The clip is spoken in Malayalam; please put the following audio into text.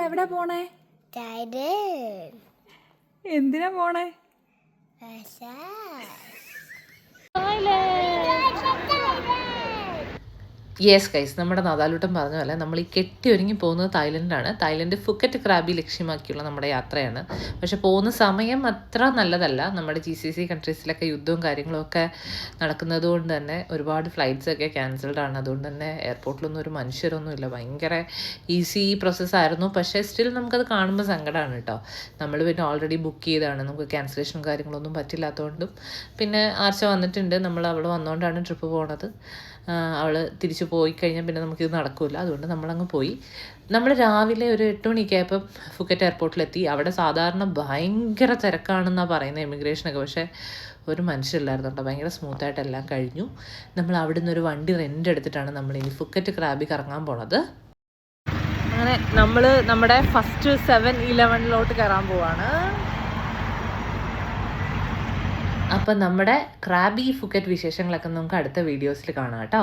എവിടെ പോണേ? എന്തിനാ പോണേ? യെസ് ഗൈസ്, നമ്മുടെ നാദാലൂട്ടൻ പറഞ്ഞ പോലെ നമ്മൾ ഈ കെട്ടി ഒരുങ്ങി പോകുന്നത് തായ്ലൻഡാണ്. തായ്ലൻഡ് ഫുക്കറ്റ് ക്രാബി ലക്ഷ്യമാക്കിയുള്ള നമ്മുടെ യാത്രയാണ്. പക്ഷെ പോകുന്ന സമയം അത്ര നല്ലതല്ല. നമ്മുടെ GCC കൺട്രീസിലൊക്കെ യുദ്ധവും കാര്യങ്ങളും ഒക്കെ നടക്കുന്നത് കൊണ്ട് തന്നെ ഒരുപാട് ഫ്ലൈറ്റ്സൊക്കെ ക്യാൻസൽഡ് ആണ്. അതുകൊണ്ട് തന്നെ എയർപോർട്ടിലൊന്നും ഒരു മനുഷ്യരൊന്നുമില്ല. ഭയങ്കര ഈസി പ്രോസസ്സായിരുന്നു. പക്ഷേ സ്റ്റിൽ നമുക്കത് കാണുമ്പോൾ സങ്കടമാണ് കേട്ടോ. നമ്മൾ പിന്നെ ഓൾറെഡി ബുക്ക് ചെയ്താണ്, നമുക്ക് ക്യാൻസലേഷനും കാര്യങ്ങളൊന്നും പറ്റില്ലാത്തതുകൊണ്ടും. പിന്നെ ആർച്ച വന്നിട്ടുണ്ട്, നമ്മൾ അവൾ വന്നുകൊണ്ടാണ് ട്രിപ്പ് പോണത്. അവൾ തിരിച്ചു പോയി കഴിഞ്ഞാൽ പിന്നെ നമുക്കിത് നടക്കില്ല. അതുകൊണ്ട് നമ്മളങ്ങ് പോയി. നമ്മൾ രാവിലെ ഒരു 8 മണിയൊക്കെ ആയപ്പം ഫുക്കറ്റ് എയർപോർട്ടിലെത്തി. അവിടെ സാധാരണ ഭയങ്കര തിരക്കാണെന്നാണ് പറയുന്നത് ഇമിഗ്രേഷനൊക്കെ. പക്ഷേ ഒരു മനുഷ്യരില്ലായിരുന്നു കേട്ടോ. ഭയങ്കര സ്മൂത്തായിട്ട് എല്ലാം കഴിഞ്ഞു. നമ്മൾ അവിടെ നിന്നൊരു വണ്ടി റെൻ്റ് എടുത്തിട്ടാണ് നമ്മളിനി ഫുക്കറ്റ് ക്രാബി കറങ്ങാൻ പോണത്. അങ്ങനെ നമ്മൾ നമ്മുടെ ഫസ്റ്റ് 7-Eleven കയറാൻ പോവാണ്. അപ്പം നമ്മുടെ ക്രാബി ഫുക്കറ്റ് വിശേഷങ്ങളൊക്കെ നമുക്ക് അടുത്ത വീഡിയോസിൽ കാണാം കേട്ടോ.